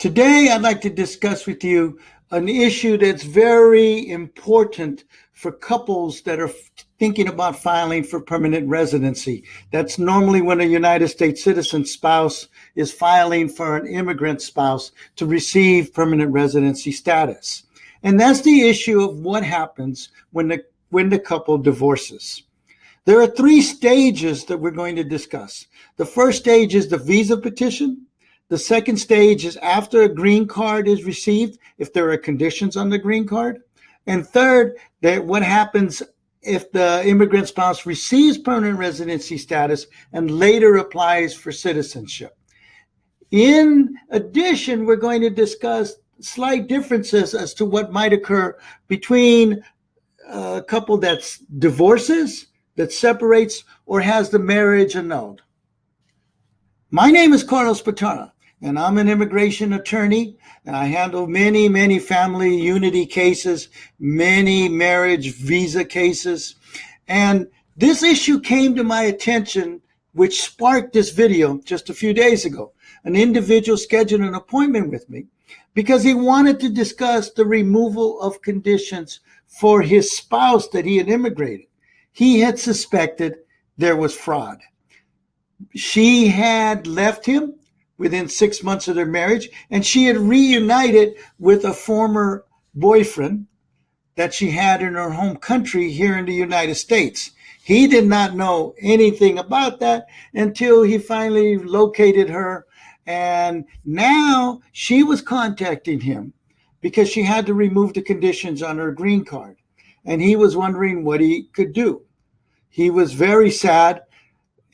Today, I'd like to discuss with you an issue that's very important for couples that are thinking about filing for permanent residency. That's normally when a United States citizen spouse is filing for an immigrant spouse to receive permanent residency status. And that's the issue of what happens when the couple divorces. There are three stages that we're going to discuss. The first stage is the visa petition. The second stage is after a green card is received, if there are conditions on the green card. And third, that what happens if the immigrant spouse receives permanent residency status and later applies for citizenship. In addition, we're going to discuss slight differences as to what might occur between a couple that divorces, that separates, or has the marriage annulled. My name is Carlos Patara, and I'm an immigration attorney, and I handle many family unity cases, many marriage visa cases. And this issue came to my attention, which sparked this video just a few days ago. An individual scheduled an appointment with me because he wanted to discuss the removal of conditions for his spouse that he had immigrated. He had suspected there was fraud. She had left him within 6 months of their marriage, and she had reunited with a former boyfriend that she had in her home country here in the United States. He did not know anything about that until he finally located her, and now she was contacting him because she had to remove the conditions on her green card, and he was wondering what he could do. He was very sad,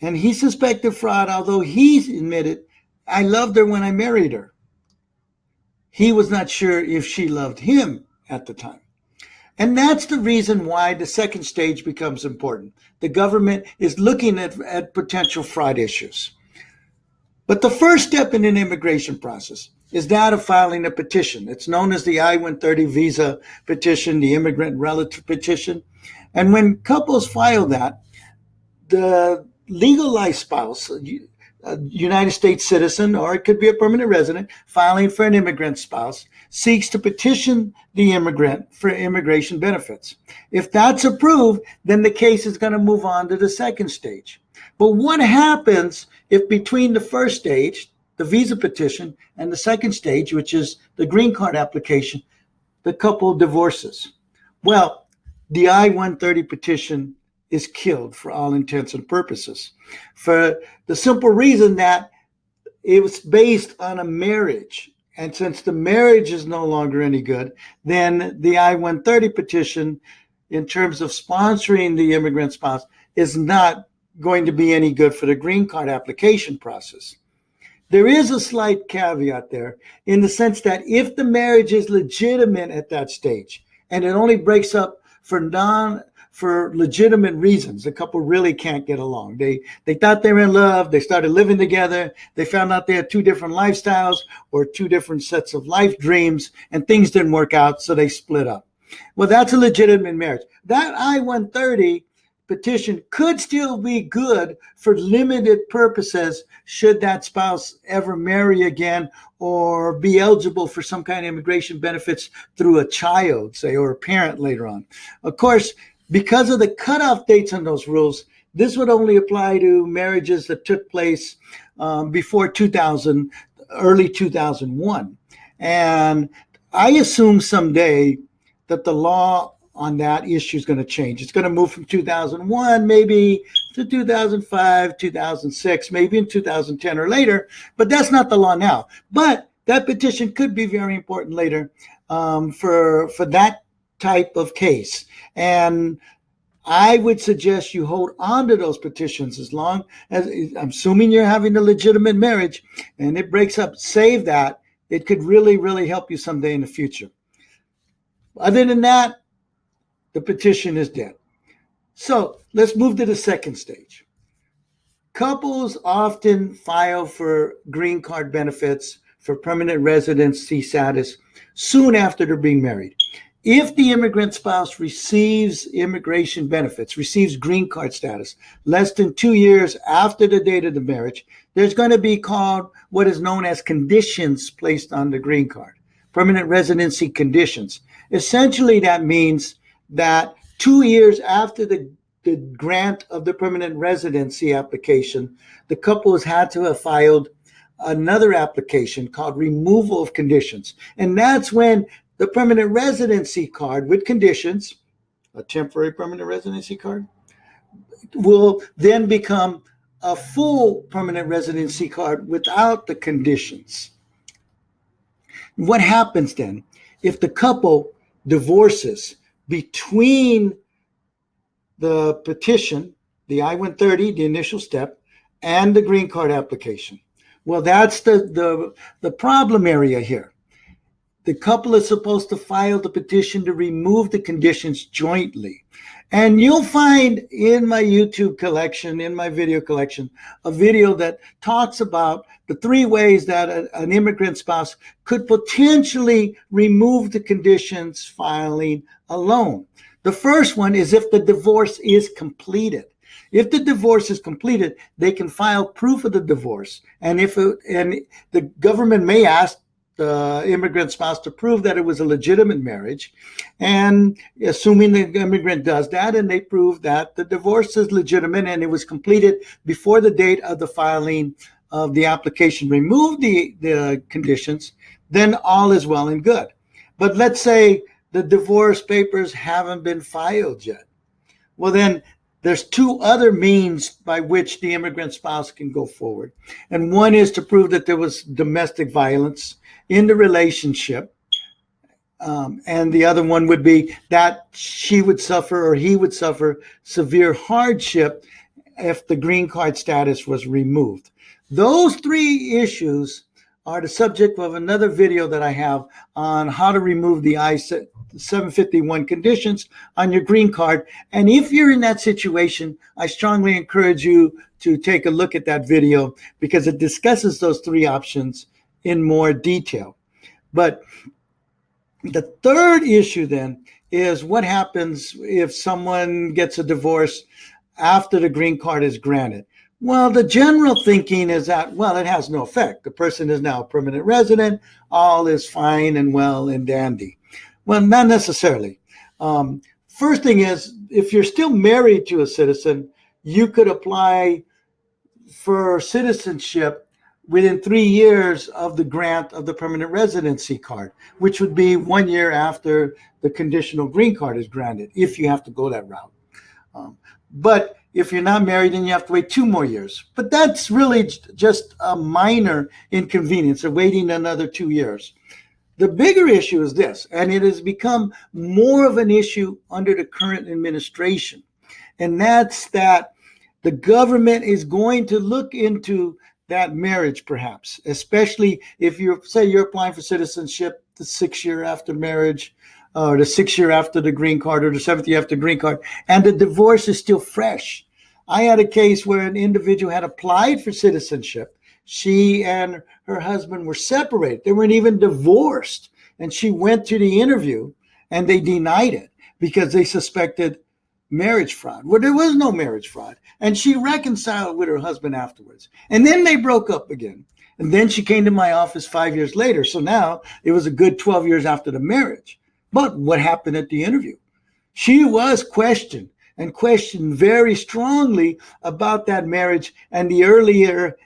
and he suspected fraud, although he admitted, I loved her when I married her. He was not sure if she loved him at the time. And that's the reason why the second stage becomes important. The government is looking at potential fraud issues. But the first step in an immigration process is that of filing a petition. It's known as the I-130 visa petition, the immigrant relative petition. And when couples file that, the legalized spouse, a United States citizen, or it could be a permanent resident, filing for an immigrant spouse, seeks to petition the immigrant for immigration benefits. If that's approved, then the case is going to move on to the second stage. But what happens if between the first stage, the visa petition, and the second stage, which is the green card application, the couple divorces? Well, the I-130 petition is killed for all intents and purposes, for the simple reason that it was based on a marriage. And since the marriage is no longer any good, then the I-130 petition, in terms of sponsoring the immigrant spouse, is not going to be any good for the green card application process. There is a slight caveat there in the sense that if the marriage is legitimate at that stage, and it only breaks up for legitimate reasons, the couple really can't get along. They thought they were in love. They started living together. They found out they had two different lifestyles or two different sets of life dreams, and things didn't work out, so they split up. Well, that's a legitimate marriage. That I-130 petition could still be good for limited purposes should that spouse ever marry again or be eligible for some kind of immigration benefits through a child, say, or a parent later on. Of course, because of the cutoff dates on those rules, this would only apply to marriages that took place before 2000, early 2001. And I assume someday that the law on that issue is going to change. It's going to move from 2001 maybe to 2005, 2006, maybe in 2010 or later, but that's not the law now. But that petition could be very important later for that type of case. And I would suggest you hold on to those petitions as long as, I'm assuming you're having a legitimate marriage and it breaks up, save that. It could really help you someday in the future. Other than that, the petition is dead. So let's move to the second stage. Couples often file for green card benefits, for permanent residency status, soon after they're being married. If the immigrant spouse receives immigration benefits, receives green card status less than 2 years after the date of the marriage, there's going to be called what is known as conditions placed on the green card, permanent residency conditions. Essentially, that means that 2 years after the grant of the permanent residency application, the couple has had to have filed another application called removal of conditions. And that's when the permanent residency card with conditions, a temporary permanent residency card, will then become a full permanent residency card without the conditions. What happens then if the couple divorces between the petition, the I-130, the initial step, and the green card application? Well, that's the problem area here. The couple is supposed to file the petition to remove the conditions jointly. And you'll find in my YouTube collection, in my video collection, a video that talks about the 3 ways that an immigrant spouse could potentially remove the conditions filing alone. The first one is if the divorce is completed. If the divorce is completed, they can file proof of the divorce. And the government may ask the immigrant spouse to prove that it was a legitimate marriage. And assuming the immigrant does that and they prove that the divorce is legitimate and it was completed before the date of the filing of the application, remove the conditions, then all is well and good. But let's say the divorce papers haven't been filed yet. Well, then there's 2 other means by which the immigrant spouse can go forward. And one is to prove that there was domestic violence in the relationship. And the other one would be that she would suffer or he would suffer severe hardship if the green card status was removed. Those 3 issues are the subject of another video that I have on how to remove the I-751 conditions on your green card. And if you're in that situation, I strongly encourage you to take a look at that video because it discusses those 3 options in more detail. But the third issue then is what happens if someone gets a divorce after the green card is granted. Well, the general thinking is that, well, it has no effect. The person is now a permanent resident. All is fine and well and dandy. Well, not necessarily. First thing is, if you're still married to a citizen, you could apply for citizenship within 3 years of the grant of the permanent residency card, which would be 1 year after the conditional green card is granted, if you have to go that route. But if you're not married, then you have to wait 2 more years. But that's really just a minor inconvenience of waiting another 2 years. The bigger issue is this, and it has become more of an issue under the current administration, and that's that the government is going to look into that marriage, perhaps, especially if you're applying for citizenship the 6th year after marriage, or the 6th year after the green card, or the 7th year after the green card, and the divorce is still fresh. I had a case where an individual had applied for citizenship. She and her husband were separated. They weren't even divorced. And she went to the interview and they denied it because they suspected marriage fraud. Well, there was no marriage fraud. And she reconciled with her husband afterwards. And then they broke up again. And then she came to my office 5 years later. So now it was a good 12 years after the marriage. But what happened at the interview? She was questioned and questioned very strongly about that marriage and the earlier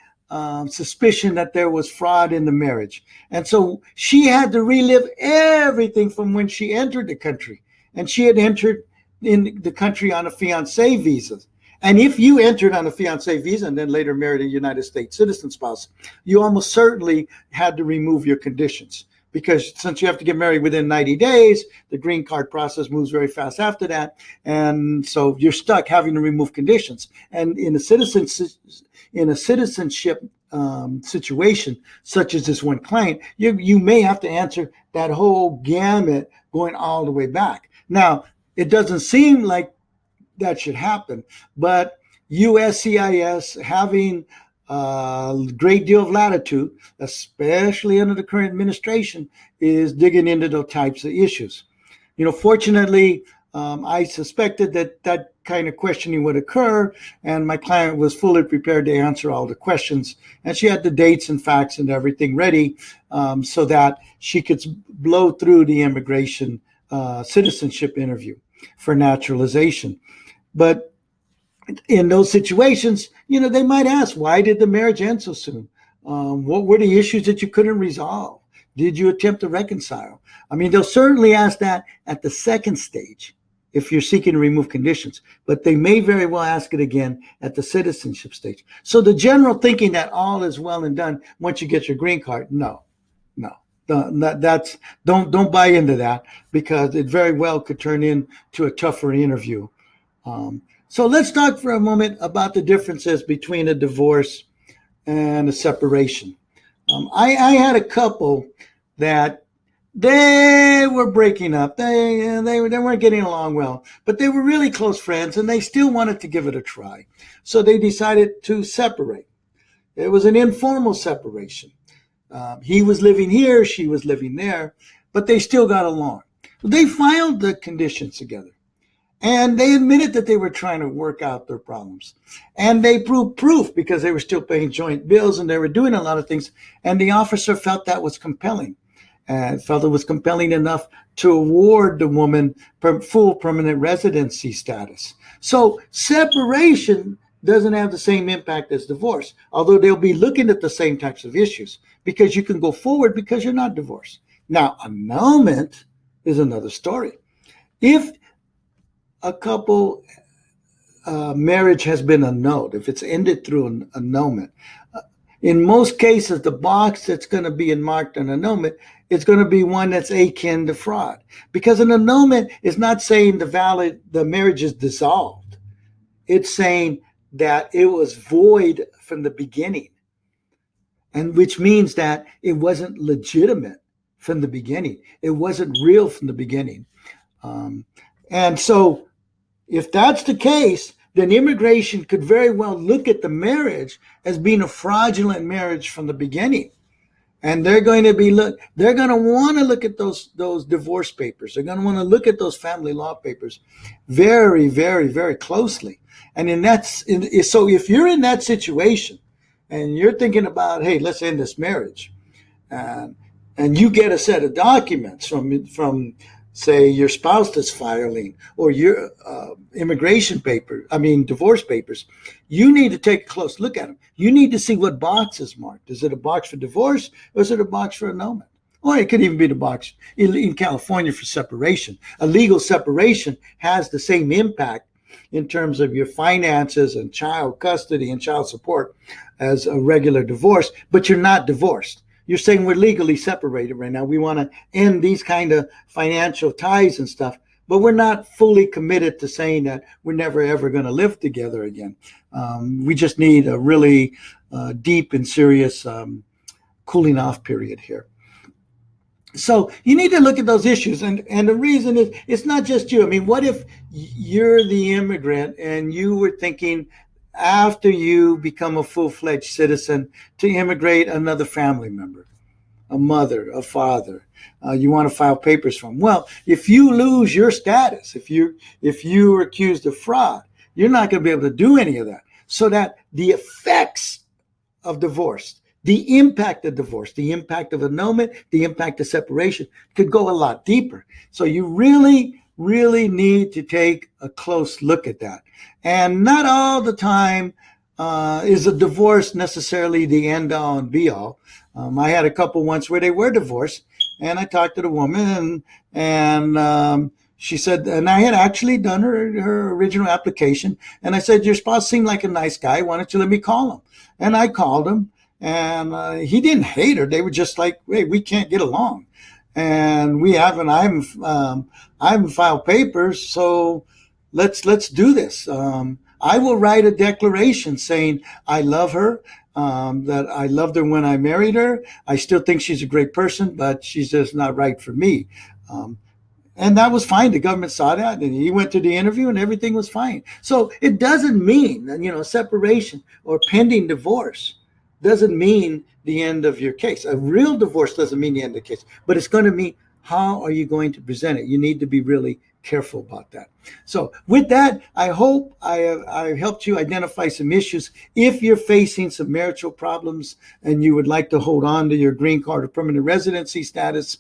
suspicion that there was fraud in the marriage. And so she had to relive everything from when she entered the country. And she had entered in the country on a fiancé visa. And if you entered on a fiancé visa and then later married a United States citizen spouse, you almost certainly had to remove your conditions. Because since you have to get married within 90 days, the green card process moves very fast after that. And so you're stuck having to remove conditions. And in a citizenship situation, such as this one client, you may have to answer that whole gamut going all the way back. Now, it doesn't seem like that should happen, but USCIS, having a great deal of latitude, especially under the current administration, is digging into those types of issues. Fortunately, I suspected that that kind of questioning would occur, and my client was fully prepared to answer all the questions. And she had the dates and facts and everything ready, so that she could blow through the immigration citizenship interview for naturalization. But in those situations, they might ask, why did the marriage end so soon? What were the issues that you couldn't resolve? Did you attempt to reconcile? I mean, they'll certainly ask that at the second stage if you're seeking to remove conditions, but they may very well ask it again at the citizenship stage. So the general thinking that all is well and done once you get your green card, no, no. That's don't buy into that, because it very well could turn into a tougher interview. So let's talk for a moment about the differences between a divorce and a separation. I had a couple that they were breaking up. They weren't getting along well, but they were really close friends, and they still wanted to give it a try. So they decided to separate. It was an informal separation. He was living here, she was living there, but they still got along. They filed the conditions together. And they admitted that they were trying to work out their problems. And they proved proof, because they were still paying joint bills and they were doing a lot of things. And the officer felt that was compelling, and felt it was compelling enough to award the woman full permanent residency status. So separation doesn't have the same impact as divorce, although they'll be looking at the same types of issues, because you can go forward because you're not divorced. Now, annulment is another story. If a couple marriage has been annulled, if it's ended through an annulment, in most cases, the box that's going to be marked an annulment is going to be one that's akin to fraud, because an annulment is not saying the marriage is dissolved. It's saying that it was void from the beginning, and which means that it wasn't legitimate from the beginning. It wasn't real from the beginning. And so if that's the case, then immigration could very well look at the marriage as being a fraudulent marriage from the beginning. And they're going to want to look at those divorce papers. They're going to want to look at those family law papers very, very, very closely. And so if you're in that situation and you're thinking about, hey, let's end this marriage, and you get a set of documents from say your spouse that's filing, or your divorce papers, you need to take a close look at them. You need to see what box is marked. Is it a box for divorce, or is it a box for annulment? Or it could even be the box in California for separation. A legal separation has the same impact in terms of your finances and child custody and child support as a regular divorce, but you're not divorced. You're saying we're legally separated right now. We want to end these kind of financial ties and stuff, but we're not fully committed to saying that we're never, ever going to live together again. We just need a really deep and serious cooling off period here. So you need to look at those issues. And the reason is, it's not just you. I mean, what if you're the immigrant and you were thinking, after you become a full-fledged citizen, to immigrate another family member, a mother, a father, you want to file papers from? Well, if you lose your status, if you were accused of fraud, you're not going to be able to do any of that. So that the effects of divorce, the impact of divorce, the impact of annulment, the impact of separation could go a lot deeper. So you really need to take a close look at that. And not all the time is a divorce necessarily the end all and be all. I had a couple once where they were divorced, and I talked to the woman, and she said, and I had actually done her original application, and I said, your spouse seemed like a nice guy. Why don't you let me call him? And I called him, and he didn't hate her. They were just like, hey, we can't get along. And I haven't filed papers, so let's do this. I will write a declaration saying I love her, that I loved her when I married her. I still think she's a great person, but she's just not right for me. And that was fine. The government saw that, and he went to the interview, and everything was fine. So it doesn't mean, separation or pending divorce doesn't mean the end of your case. A real divorce doesn't mean the end of the case, but it's going to mean how are you going to present it? You need to be really careful about that. So with that, I hope I helped you identify some issues. If you're facing some marital problems and you would like to hold on to your green card or permanent residency status,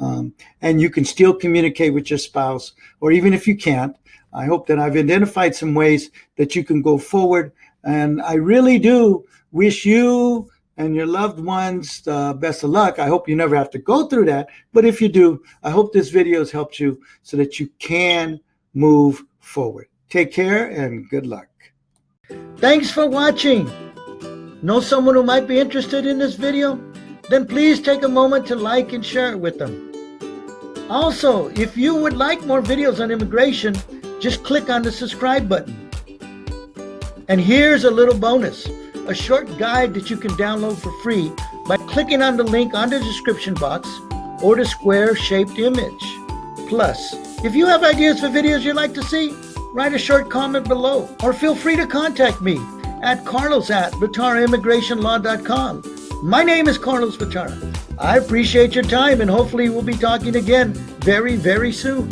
and you can still communicate with your spouse, or even if you can't, I hope that I've identified some ways that you can go forward. And I really do wish you and your loved ones best of luck. I hope you never have to go through that. But if you do, I hope this video has helped you so that you can move forward. Take care and good luck. Thanks for watching. Know someone who might be interested in this video? Then please take a moment to like and share it with them. Also, if you would like more videos on immigration, just click on the subscribe button. And here's a little bonus, a short guide that you can download for free by clicking on the link on the description box or the square-shaped image. Plus, if you have ideas for videos you'd like to see, write a short comment below or feel free to contact me at carlos@VitaraImmigrationLaw.com. My name is Carlos Vitara. I appreciate your time and hopefully we'll be talking again very, very soon.